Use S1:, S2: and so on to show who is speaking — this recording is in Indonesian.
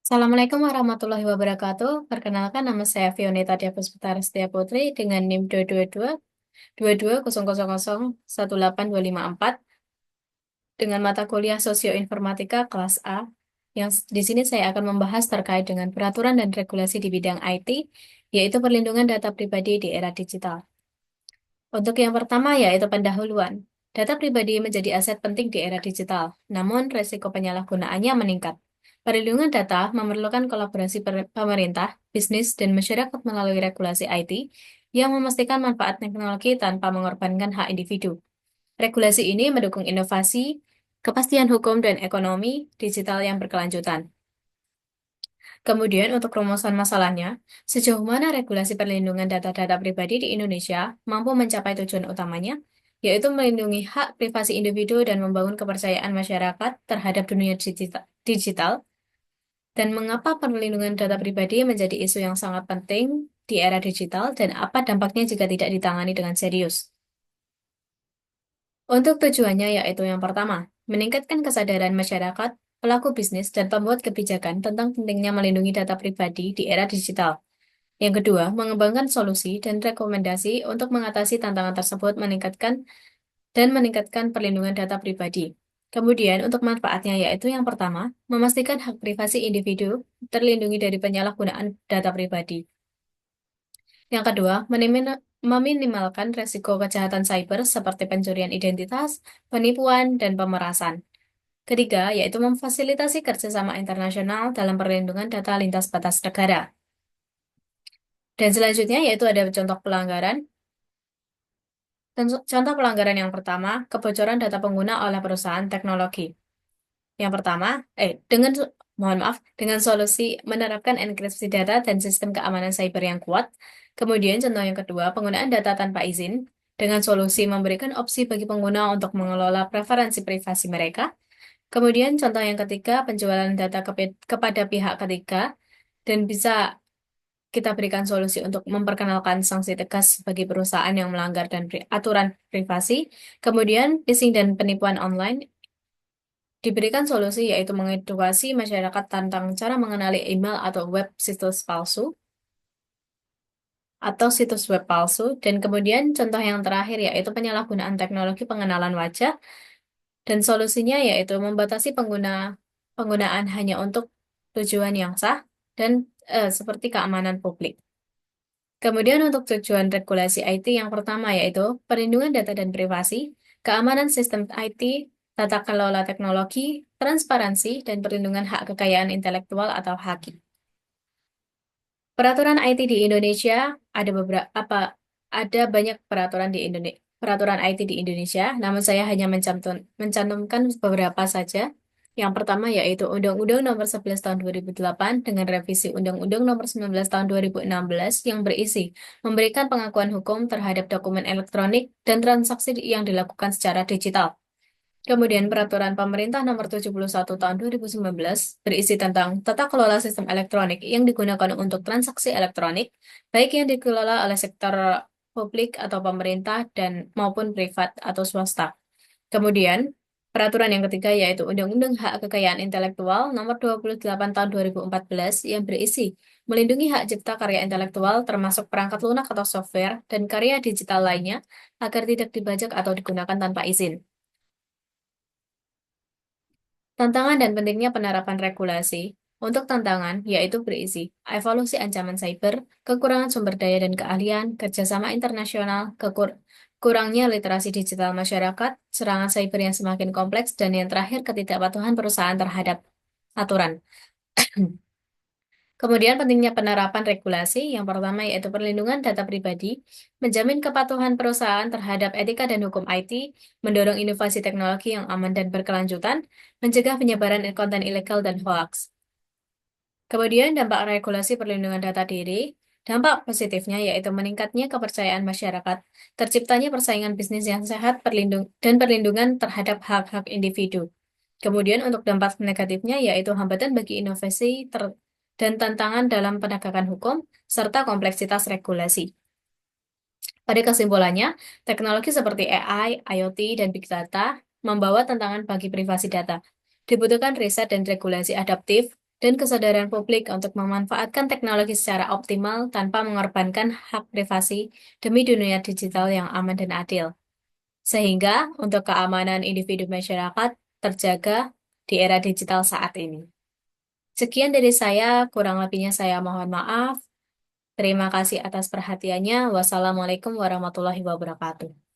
S1: Assalamualaikum warahmatullahi wabarakatuh. Perkenalkan nama saya Fionita Dia Puspita Restia Putri dengan NIM 222-22000-18254 dengan mata kuliah Sosioinformatika kelas A. Yang di sini saya akan membahas terkait dengan peraturan dan regulasi di bidang IT, yaitu perlindungan data pribadi di era digital. Untuk yang pertama yaitu pendahuluan. Data pribadi menjadi aset penting di era digital, namun resiko penyalahgunaannya meningkat. Perlindungan data memerlukan kolaborasi pemerintah, bisnis, dan masyarakat melalui regulasi IT yang memastikan manfaat teknologi tanpa mengorbankan hak individu. Regulasi ini mendukung inovasi, kepastian hukum, dan ekonomi digital yang berkelanjutan. Kemudian untuk rumusan masalahnya, sejauh mana regulasi perlindungan data-data pribadi di Indonesia mampu mencapai tujuan utamanya, yaitu melindungi hak privasi individu dan membangun kepercayaan masyarakat terhadap dunia digital, dan mengapa perlindungan data pribadi menjadi isu yang sangat penting di era digital, dan apa dampaknya jika tidak ditangani dengan serius. Untuk tujuannya yaitu yang pertama, meningkatkan kesadaran masyarakat, pelaku bisnis, dan pembuat kebijakan tentang pentingnya melindungi data pribadi di era digital. Yang kedua, mengembangkan solusi dan rekomendasi untuk mengatasi tantangan tersebut meningkatkan perlindungan data pribadi. Kemudian, untuk manfaatnya yaitu yang pertama, memastikan hak privasi individu terlindungi dari penyalahgunaan data pribadi. Yang kedua, meminimalkan resiko kejahatan cyber seperti pencurian identitas, penipuan, dan pemerasan. Ketiga, yaitu memfasilitasi kerjasama internasional dalam perlindungan data lintas batas negara. Dan selanjutnya yaitu ada contoh pelanggaran. Contoh pelanggaran yang pertama, kebocoran data pengguna oleh perusahaan teknologi. Yang pertama, mohon maaf, dengan solusi menerapkan enkripsi data dan sistem keamanan cyber yang kuat. Kemudian contoh yang kedua, penggunaan data tanpa izin dengan solusi memberikan opsi bagi pengguna untuk mengelola preferensi privasi mereka. Kemudian contoh yang ketiga, penjualan data kepada pihak ketiga dan bisa kita berikan solusi untuk memperkenalkan sanksi tegas bagi perusahaan yang melanggar dan aturan privasi. Kemudian, phishing dan penipuan online diberikan solusi yaitu mengedukasi masyarakat tentang cara mengenali email atau situs web palsu. Dan kemudian contoh yang terakhir yaitu penyalahgunaan teknologi pengenalan wajah dan solusinya yaitu membatasi penggunaan hanya untuk tujuan yang sah dan seperti keamanan publik. Kemudian untuk tujuan regulasi IT yang pertama yaitu perlindungan data dan privasi, keamanan sistem IT, tata kelola teknologi, transparansi, dan perlindungan hak kekayaan intelektual atau HAKI. Peraturan IT di Indonesia ada banyak peraturan IT di Indonesia, namun saya hanya mencantumkan beberapa saja. Yang pertama yaitu Undang-Undang Nomor 11 Tahun 2008 dengan revisi Undang-Undang Nomor 19 Tahun 2016 yang berisi memberikan pengakuan hukum terhadap dokumen elektronik dan transaksi yang dilakukan secara digital. Kemudian Peraturan Pemerintah Nomor 71 Tahun 2019 berisi tentang tata kelola sistem elektronik yang digunakan untuk transaksi elektronik, baik yang dikelola oleh sektor publik atau pemerintah dan maupun privat atau swasta. Kemudian, peraturan yang ketiga yaitu Undang-Undang Hak Kekayaan Intelektual Nomor 28 Tahun 2014 yang berisi melindungi hak cipta karya intelektual termasuk perangkat lunak atau software dan karya digital lainnya agar tidak dibajak atau digunakan tanpa izin. Tantangan dan pentingnya penerapan regulasi. Untuk tantangan, yaitu berisi evaluasi ancaman cyber, kekurangan sumber daya dan keahlian, kerjasama internasional, kurangnya literasi digital masyarakat, serangan cyber yang semakin kompleks, dan yang terakhir ketidakpatuhan perusahaan terhadap aturan. Kemudian pentingnya penerapan regulasi, yang pertama yaitu perlindungan data pribadi, menjamin kepatuhan perusahaan terhadap etika dan hukum IT, mendorong inovasi teknologi yang aman dan berkelanjutan, mencegah penyebaran konten ilegal dan hoaks. Kemudian dampak regulasi perlindungan data diri, dampak positifnya yaitu meningkatnya kepercayaan masyarakat, terciptanya persaingan bisnis yang sehat, dan perlindungan terhadap hak-hak individu. Kemudian untuk dampak negatifnya yaitu hambatan bagi inovasi dan tantangan dalam penegakan hukum, serta kompleksitas regulasi. Pada kesimpulannya, teknologi seperti AI, IoT, dan Big Data membawa tantangan bagi privasi data. Dibutuhkan riset dan regulasi adaptif dan kesadaran publik untuk memanfaatkan teknologi secara optimal tanpa mengorbankan hak privasi demi dunia digital yang aman dan adil. Sehingga untuk keamanan individu masyarakat terjaga di era digital saat ini. Sekian dari saya, kurang lebihnya saya mohon maaf. Terima kasih atas perhatiannya. Wassalamualaikum warahmatullahi wabarakatuh.